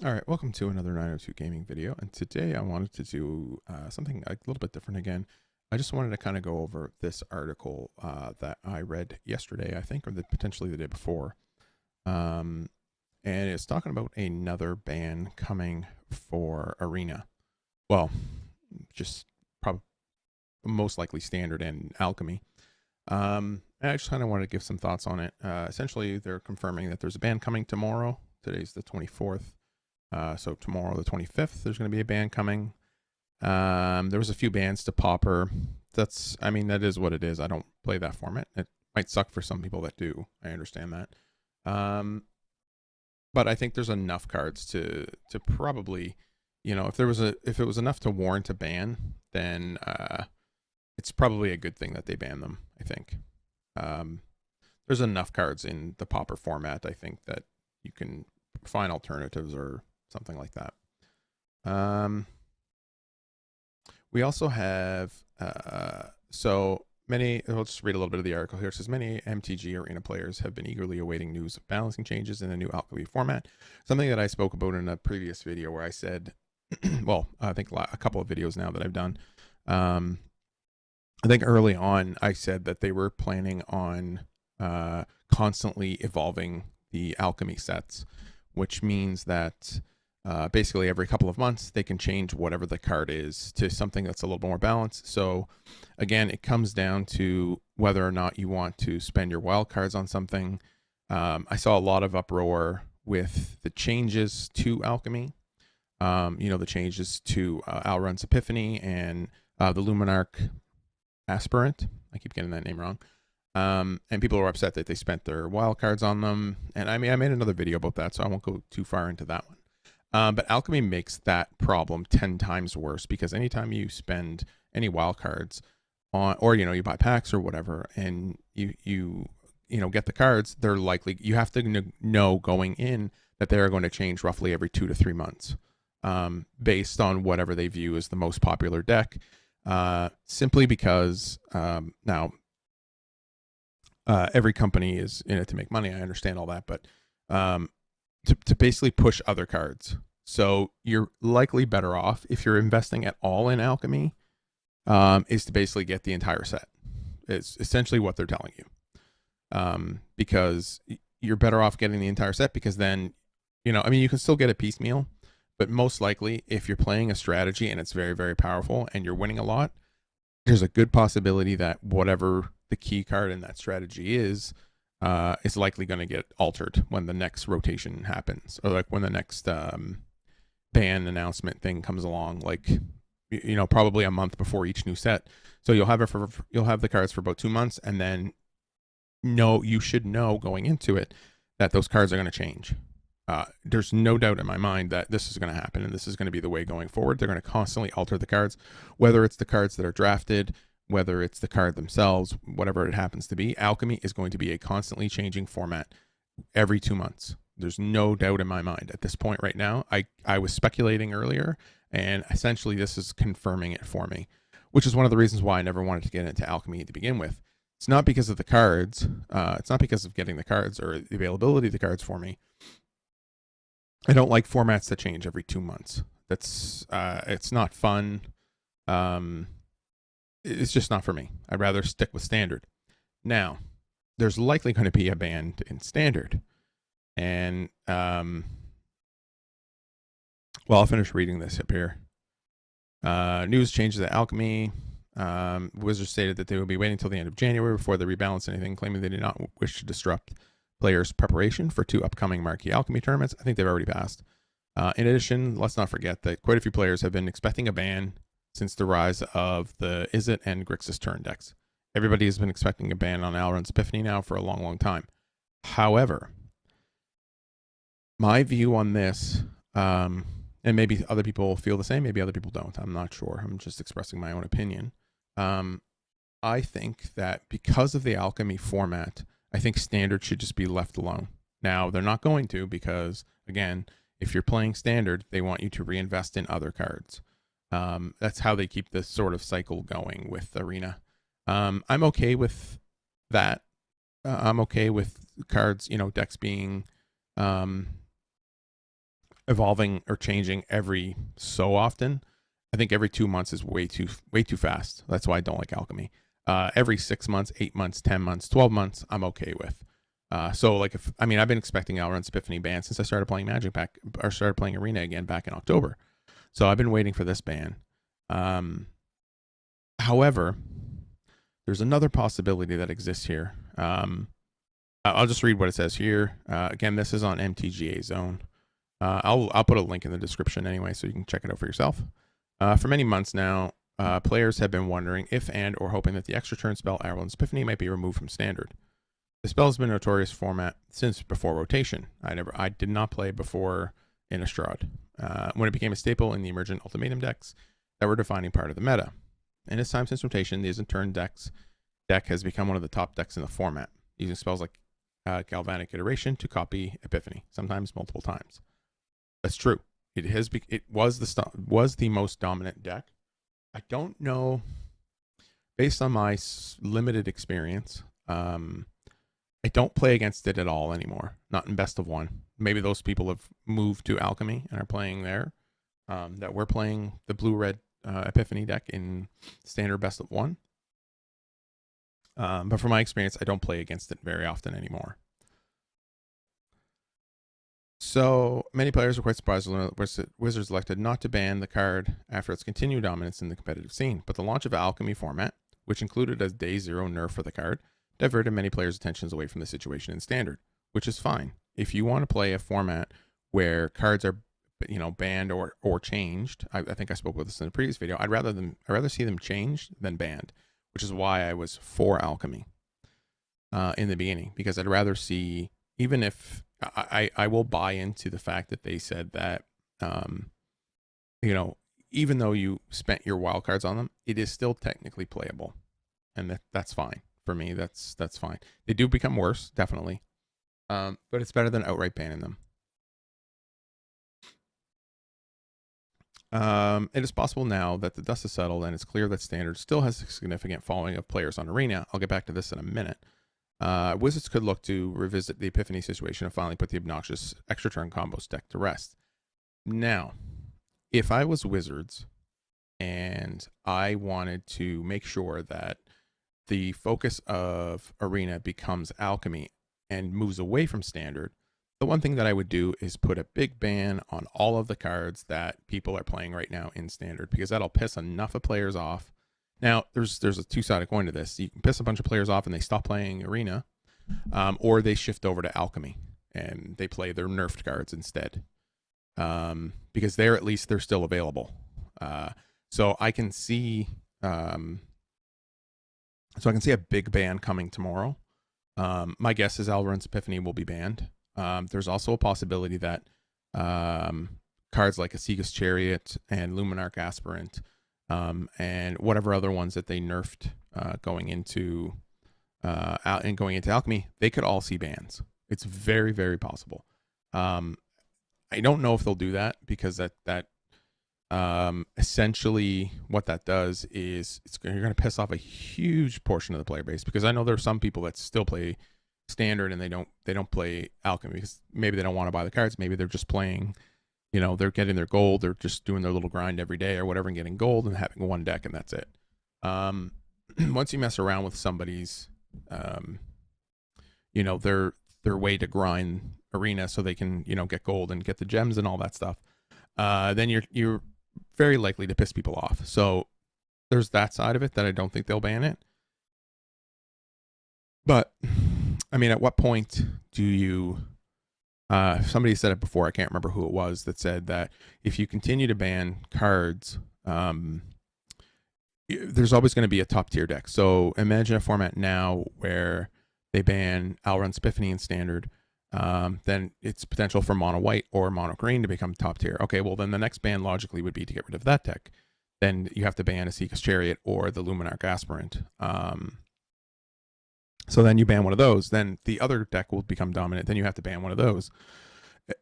All right, welcome to another 902 gaming video. And today I wanted to do something a little bit different again. I just wanted to kind of go over this article that I read yesterday, I think, or potentially the day before. And it's talking about another ban coming for Arena. Well, just probably most likely Standard and Alchemy. And I just kind of wanted to give some thoughts on it. Essentially, they're confirming that there's a ban coming tomorrow. Today's the 24th. So tomorrow, the 25th, there's going to be a ban coming. There was a few bans to Pauper. That is what it is. I don't play that format. It might suck for some people that do. I understand that. But I think there's enough cards to probably, if it was enough to warrant a ban, then it's probably a good thing that they ban them. I think there's enough cards in the Pauper format. I think that you can find alternatives or something like that. We also have so many. I'll just read a little bit of the article here. It says many MTG Arena players have been eagerly awaiting news of balancing changes in the new Alchemy format. Something that I spoke about in a previous video where I said, well, I think a couple of videos now that I've done. I think early on I said that they were planning on constantly evolving the Alchemy sets, which means that basically every couple of months they can change whatever the card is to something that's a little more balanced. So again, it comes down to whether or not you want to spend your wild cards on something. I saw a lot of uproar with the changes to Alchemy. The changes to Alrund's Epiphany and the Luminarch Aspirant. I keep getting that name wrong. And people are upset that they spent their wild cards on them. And I made another video about that, so I won't go too far into that one. But Alchemy makes that problem 10 times worse because anytime you spend any wild cards on, or you buy packs or whatever, and you get the cards, they're likely you have to know going in that they are going to change roughly every 2 to 3 months, based on whatever they view as the most popular deck. Simply because now every company is in it to make money. I understand all that, but to basically push other cards. So you're likely better off if you're investing at all in Alchemy, is to basically get the entire set. It's essentially what they're telling you, because you're better off getting the entire set because then, you can still get a piecemeal, but most likely if you're playing a strategy and it's very, very powerful and you're winning a lot, there's a good possibility that whatever the key card in that strategy is likely going to get altered when the next rotation happens, or like when the next ban announcement thing comes along, like probably a month before each new set. So you'll have the cards for about 2 months, and then you should know going into it that those cards are going to change. There's no doubt in my mind that this is going to happen, and this is going to be the way going forward. They're going to constantly alter the cards, whether it's the cards that are drafted, whether it's the card themselves, whatever it happens to be. Alchemy is going to be a constantly changing format every 2 months. There's no doubt in my mind at this point right now. I was speculating earlier, and essentially this is confirming it for me, which is one of the reasons why I never wanted to get into Alchemy to begin with. It's not because of the cards. It's not because of getting the cards or the availability of the cards for me. I don't like formats that change every 2 months. It's not fun. It's just not for me. I'd rather stick with Standard. Now, there's likely going to be a ban in Standard. And, I'll finish reading this up here. News changes at Alchemy. Wizards stated that they will be waiting until the end of January before they rebalance anything, claiming they do not wish to disrupt players' preparation for 2 upcoming marquee Alchemy tournaments. I think they've already passed. In addition, let's not forget that quite a few players have been expecting a ban since the rise of the Izzet and Grixis turn decks. Everybody has been expecting a ban on Alrund's Epiphany now for a long, long time. However, my view on this, and maybe other people feel the same, maybe other people don't, I'm not sure. I'm just expressing my own opinion. I think that because of the Alchemy format, I think Standard should just be left alone. Now, they're not going to because, again, if you're playing Standard, they want you to reinvest in other cards. That's how they keep this sort of cycle going with Arena. I'm okay with that. I'm okay with cards, decks being evolving or changing every so often. I think every 2 months is way too fast. That's why I don't like Alchemy. Every 6 months, 8 months, 10 months, 12 months, I'm okay with. So like I've been expecting Alrun's Epiphany ban since I started playing Magic back or started playing Arena again back in October. So I've been waiting for this ban. However, there's another possibility that exists here. I'll just read what it says here. Again, this is on MTGA Zone. I'll put a link in the description anyway, so you can check it out for yourself. For many months now, players have been wondering if and or hoping that the extra turn spell Alrun's Epiphany might be removed from Standard. The spell has been a notorious format since before rotation. I did not play before Innistrad, when it became a staple in the emergent ultimatum decks that were defining part of the meta. In its time since rotation, the Isn't Turn deck has become one of the top decks in the format, using spells like Galvanic Iteration to copy Epiphany, sometimes multiple times. That's true. It was the most dominant deck. I don't know, based on my limited experience, I don't play against it at all anymore. Not in best of one. Maybe those people have moved to Alchemy and are playing there. That we're playing the blue-red Epiphany deck in standard best of one. But from my experience, I don't play against it very often anymore. So many players were quite surprised when Wizards elected not to ban the card after its continued dominance in the competitive scene. But the launch of the Alchemy format, which included a day 0 nerf for the card, diverted many players' attentions away from the situation in Standard, which is fine. If you want to play a format where cards are, banned or changed, I think I spoke about this in the previous video. I'd rather see them changed than banned, which is why I was for Alchemy in the beginning, because I'd rather see, even if I will buy into the fact that they said that, even though you spent your wild cards on them, it is still technically playable, and that's fine. For me, that's fine. They do become worse, definitely, but it's better than outright banning them. It is possible now that the dust has settled and it's clear that Standard still has a significant following of players on Arena. I'll get back to this in a minute. Wizards could look to revisit the Epiphany situation and finally put the obnoxious extra turn combos deck to rest. Now, if I was Wizards and I wanted to make sure that the focus of Arena becomes Alchemy and moves away from Standard, the one thing that I would do is put a big ban on all of the cards that people are playing right now in Standard, because that'll piss enough of players off. Now, there's a two-sided coin to this. You can piss a bunch of players off and they stop playing Arena, or they shift over to Alchemy and they play their nerfed cards instead, because they're still available. So I can see a big ban coming tomorrow. My guess is Alrun's Epiphany will be banned. There's also a possibility that cards like Asiga's Chariot and Luminarch Aspirant, and whatever other ones that they nerfed going into Alchemy, they could all see bans. It's very, very possible. I don't know if they'll do that, because that essentially what that does is you're going to piss off a huge portion of the player base, because I know there are some people that still play Standard and they don't play Alchemy because maybe they don't want to buy the cards. Maybe they're just playing, they're getting their gold, they're just doing their little grind every day or whatever and getting gold and having one deck, and that's it. Once you mess around with somebody's their way to grind Arena so they can get gold and get the gems and all that stuff, then you're very likely to piss people off. So there's that side of it that I don't think they'll ban it. But at what point do you somebody said it before, I can't remember who it was, that said that if you continue to ban cards, there's always going to be a top tier deck. So imagine a format now where they ban Alrun's Epiphany in Standard, then it's potential for mono white or mono green to become top tier. Okay, well then the next ban logically would be to get rid of that deck. Then you have to ban Asiga's Chariot or the Luminarch Aspirant. So then you ban one of those, then the other deck will become dominant. Then you have to ban one of those.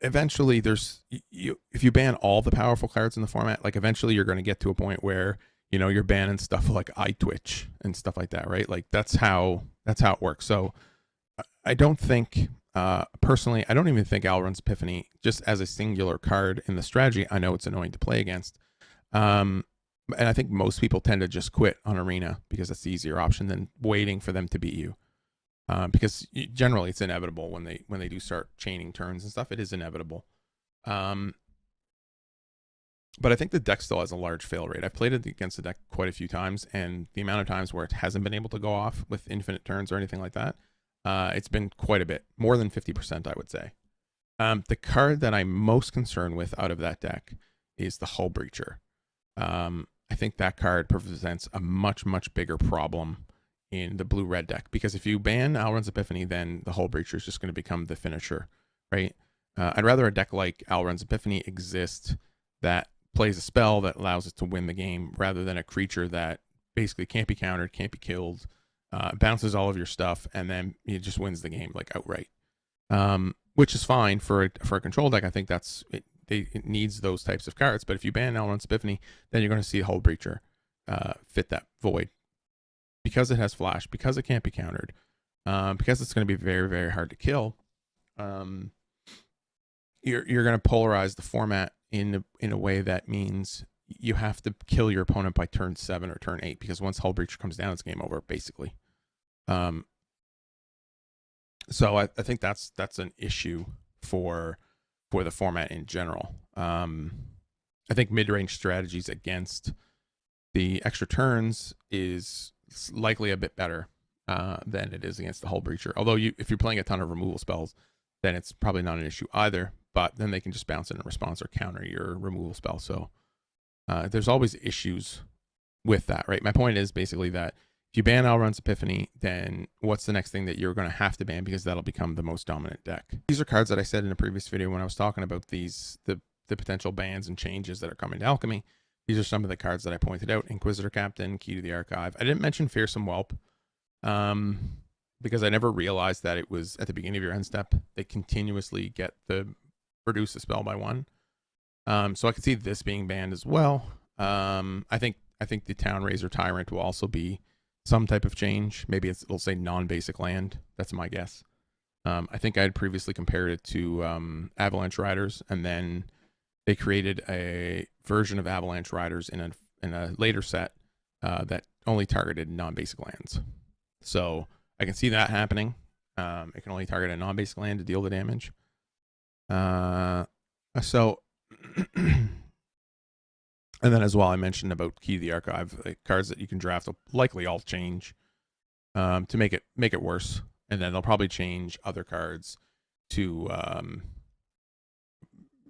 Eventually, if you ban all the powerful cards in the format, like eventually you're going to get to a point where you're banning stuff like eye twitch and stuff like that, right? Like that's how it works. So I don't think Personally, I don't even think Alrund's Epiphany, just as a singular card in the strategy, I know it's annoying to play against. And I think most people tend to just quit on Arena because that's the easier option than waiting for them to beat you. Because generally it's inevitable when they do start chaining turns and stuff. It is inevitable. But I think the deck still has a large fail rate. I've played it against the deck quite a few times, and the amount of times where it hasn't been able to go off with infinite turns or anything like that, it's been quite a bit, more than 50%, I would say. The card that I'm most concerned with out of that deck is the Hull Breacher. I think that card presents a much, much bigger problem in the blue-red deck, because if you ban Alrund's Epiphany, then the Hull Breacher is just going to become the finisher, right? I'd rather a deck like Alrund's Epiphany exist that plays a spell that allows it to win the game, rather than a creature that basically can't be countered, can't be killed, bounces all of your stuff, and then it just wins the game like outright. Which is fine for a control deck. I think that's it. It needs those types of cards. But if you ban Alrund's Epiphany, then you're going to see Hull Breacher fit that void, because it has flash, because it can't be countered, because it's going to be very, very hard to kill. You're going to polarize the format in a way that means you have to kill your opponent by turn 7 or turn 8, because once Hull Breacher comes down, it's game over, basically. So I think that's an issue for the format in general. I think mid-range strategies against the extra turns is likely a bit better than it is against the Hull Breacher. Although if you're playing a ton of removal spells, then it's probably not an issue either. But then they can just bounce in a response or counter your removal spell. So there's always issues with that, right? My point is basically that if you ban Alrund's Epiphany, then what's the next thing that you're going to have to ban, because that'll become the most dominant deck? These are cards that I said in a previous video when I was talking about the potential bans and changes that are coming to Alchemy. These are some of the cards that I pointed out: Inquisitor Captain, Key to the Archive. I didn't mention Fearsome Whelp because I never realized that it was at the beginning of your end step. They continuously get the reduce the spell by 1. So I could see this being banned as well. I think the Town Razor Tyrant will also be some type of change. Maybe it'll say non-basic land. That's my guess. I think I had previously compared it to Avalanche Riders, and then they created a version of Avalanche Riders in a later set that only targeted non-basic lands. So I can see that happening. It can only target a non-basic land to deal the damage. So and then as well, I mentioned about Key to the Archive, like cards that you can draft will likely all change to make it worse, and then they'll probably change other cards to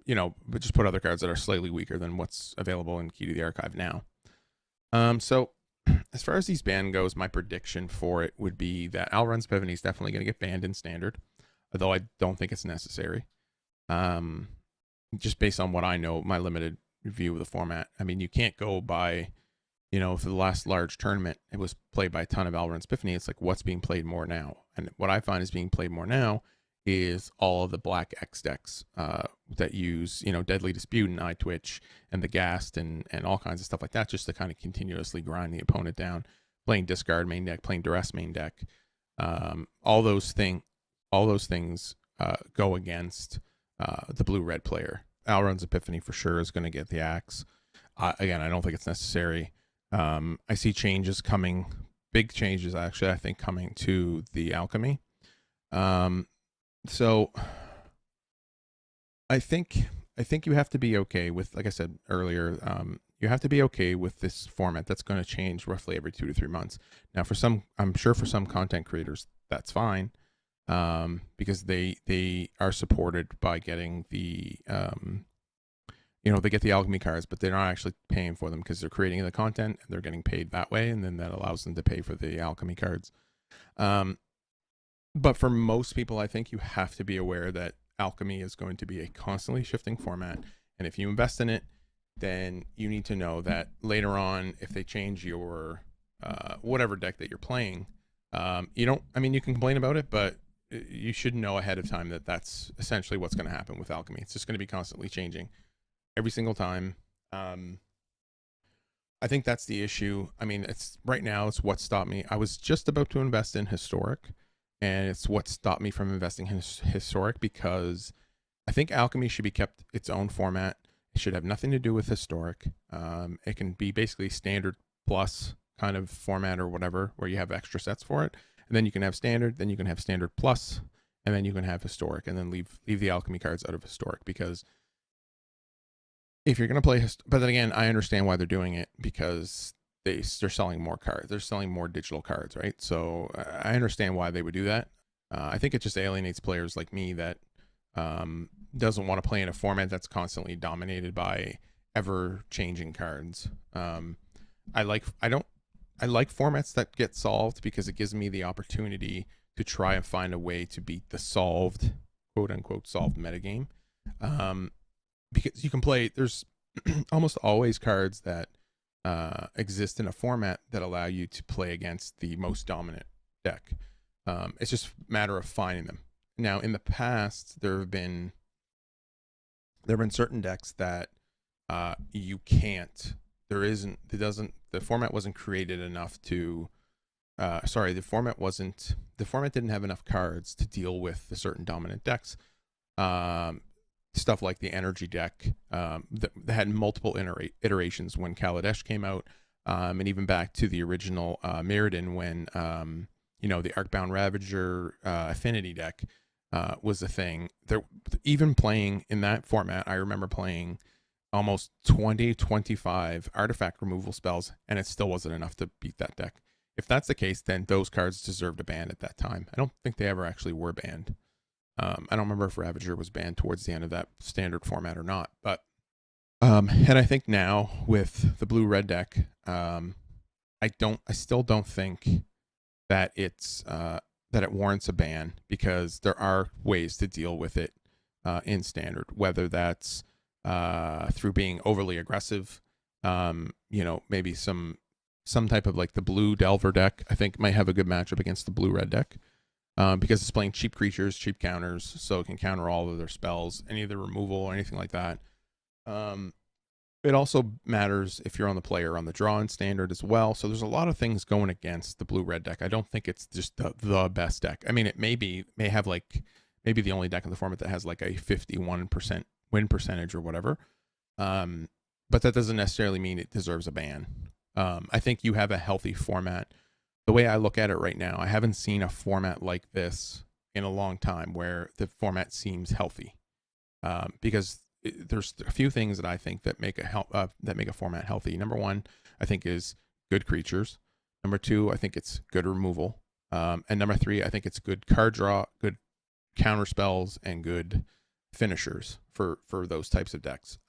but just put other cards that are slightly weaker than what's available in Key to the Archive now. So as far as these ban goes, my prediction for it would be that Alrund's Epiphany is definitely going to get banned in Standard, although I don't think it's necessary. Just based on what I know, my limited view of the format. I mean, you can't go by, for the last large tournament, it was played by a ton of Alrund's Epiphany. It's like, what's being played more now? And what I find is being played more now is all of the black X decks that use, Deadly Dispute and Eye Twitch and the Ghast and all kinds of stuff like that, just to kind of continuously grind the opponent down, playing discard main deck, playing duress main deck. All those things go against the blue-red player. Alrund's Epiphany for sure is going to get the axe. Again, I don't think it's necessary. I see changes coming, big changes actually, I think, coming to the Alchemy. So I think you have to be okay with, like I said earlier, you have to be okay with this format that's going to change roughly every 2 to 3 months. Now, I'm sure for some content creators, that's fine. Because they are supported by getting the they get the Alchemy cards, but they're not actually paying for them because they're creating the content and they're getting paid that way, and then that allows them to pay for the Alchemy cards. But for most people, I think you have to be aware that Alchemy is going to be a constantly shifting format, and if you invest in it, then you need to know that later on, if they change your whatever deck that you're playing, you can complain about it, but you should know ahead of time that that's essentially what's going to happen with Alchemy. It's just going to be constantly changing every single time. I think that's the issue. I mean, it's right now, it's what stopped me. I was just about to invest in Historic, and it's what stopped me from investing in historic, because I think Alchemy should be kept its own format. It should have nothing to do with historic. It can be basically standard plus kind of format or whatever, where you have extra sets for it, and then you can have standard, then you can have standard plus, and then you can have historic, and then leave the Alchemy cards out of historic, because if you're going to play, but then again, I understand why they're doing it, because they're selling more cards. They're selling more digital cards, right? So I understand why they would do that. I think it just alienates players like me that doesn't want to play in a format that's constantly dominated by ever changing cards. I like formats that get solved, because it gives me the opportunity to try and find a way to beat the solved, quote unquote, solved metagame. Because you can play, there's almost always cards that exist in a format that allow you to play against the most dominant deck. It's just a matter of finding them. Now, in the past, there have been certain decks that you can't. The format wasn't created enough to. The format didn't have enough cards to deal with the certain dominant decks. Stuff like the energy deck that had multiple iterations when Kaladesh came out, and even back to the original Mirrodin, when the Arcbound Ravager affinity deck was a thing. There, even playing in that format, I remember playing almost 25 artifact removal spells, and it still wasn't enough to beat that deck. If that's the case, then those cards deserved a ban at that time. I don't think they ever actually were banned. I don't remember if Ravager was banned towards the end of that standard format or not, but and I think now with the blue-red deck, I still don't think that it warrants a ban, because there are ways to deal with it in standard, whether that's through being overly aggressive. Maybe some type of, like, the blue Delver deck, I think, might have a good matchup against the blue-red deck. Because it's playing cheap creatures, cheap counters, so it can counter all of their spells, any of their removal or anything like that. It also matters if you're on the play or on the draw in standard as well. So there's a lot of things going against the blue-red deck. I don't think it's just the best deck. I mean, it may have maybe the only deck in the format that has like a 51% win percentage or whatever. But that doesn't necessarily mean it deserves a ban. I think you have a healthy format. The way I look at it right now, I haven't seen a format like this in a long time where the format seems healthy, because there's a few things that I think that make a format healthy. Number one, I think, is good creatures. Number two, I think it's good removal, and number three, I think it's good card draw, good counter spells, and good finishers for those types of decks,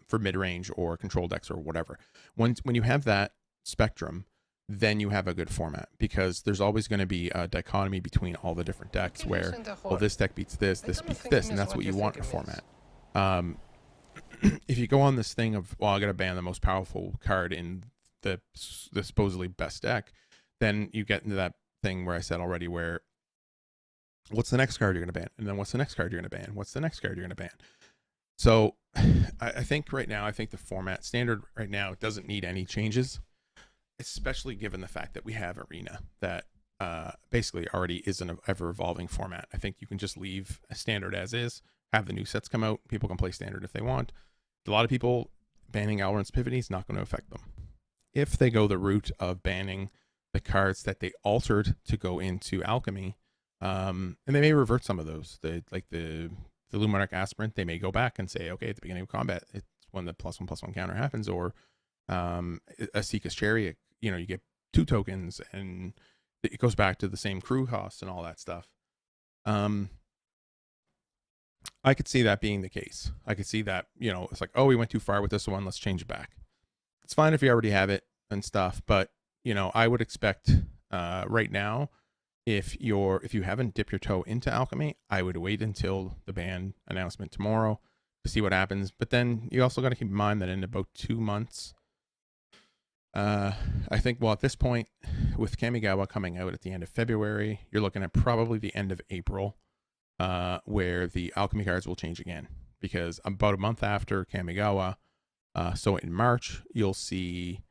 for mid range or control decks or whatever. When you have that spectrum, then you have a good format, because there's always going to be a dichotomy between all the different decks where, well, this deck beats this beats this, and that's what you want in a format. If you go on this thing of, well, I got to ban the most powerful card in the supposedly best deck, then you get into that thing where I said already, where what's the next card you're going to ban? And then what's the next card you're going to ban? What's the next card you're going to ban? So I think right now, the format standard right now doesn't need any changes, especially given the fact that we have Arena that basically already is an ever-evolving format. I think you can just leave a standard as is, have the new sets come out, people can play standard if they want. A lot of people, banning Alrund's Pivot is not going to affect them. If they go the route of banning the cards that they altered to go into Alchemy, and they may revert some of those, like the Luminarch Aspirant, they may go back and say, okay, at the beginning of combat, it's when the +1/+1 counter happens, or a Seeker's Chariot, you get 2 tokens and it goes back to the same crew costs and all that stuff. I could see that being the case. I could see that, it's like, oh, we went too far with this one, let's change it back. It's fine if you already have it and stuff, but I would expect right now, if you haven't dipped your toe into Alchemy, I would wait until the ban announcement tomorrow to see what happens. But then you also got to keep in mind that in about 2 months, I think, well, at this point, with Kamigawa coming out at the end of February, you're looking at probably the end of April, where the Alchemy cards will change again. Because about a month after Kamigawa, so in March, you'll see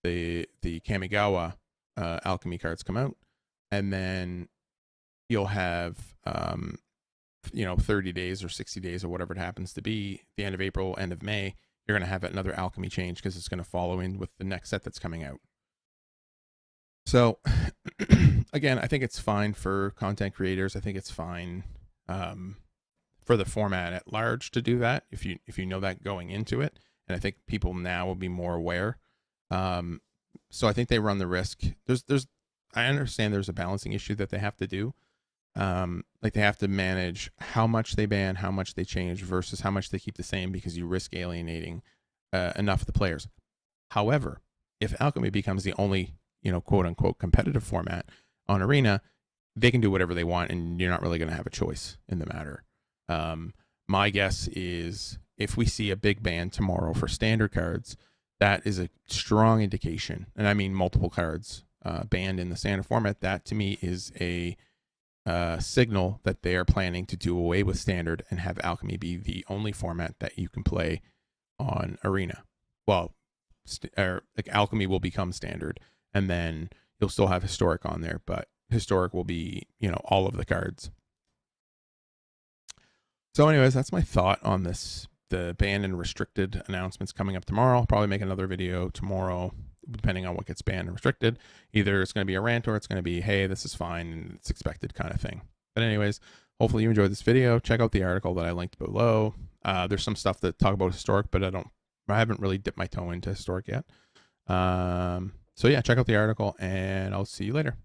the Kamigawa Alchemy cards come out. And then you'll have 30 days or 60 days or whatever it happens to be, the end of April, end of May, you're going to have another Alchemy change because it's going to follow in with the next set that's coming out. So again, I think it's fine for content creators. I think it's fine for the format at large to do that if you know that going into it. And I think people now will be more aware. So I think they run the risk. I understand there's a balancing issue that they have to do. Like they have to manage how much they ban, how much they change versus how much they keep the same, because you risk alienating enough of the players. However, if Alchemy becomes the only, quote unquote competitive format on Arena, they can do whatever they want and you're not really going to have a choice in the matter. My guess is if we see a big ban tomorrow for standard cards, that is a strong indication, and I mean multiple cards banned in the standard format. That to me is a signal that they are planning to do away with standard and have Alchemy be the only format that you can play on Arena. Well, like Alchemy will become standard, and then you'll still have Historic on there, but Historic will be, all of the cards. So anyways, that's my thought on this, the banned and restricted announcements coming up tomorrow. I'll probably make another video tomorrow, depending on what gets banned and restricted. Either it's going to be a rant or it's going to be, hey, this is fine and it's expected kind of thing. But anyways, hopefully you enjoyed this video. Check out the article that I linked below. There's some stuff that talk about Historic, but I haven't really dipped my toe into Historic yet. So yeah, check out the article and I'll see you later.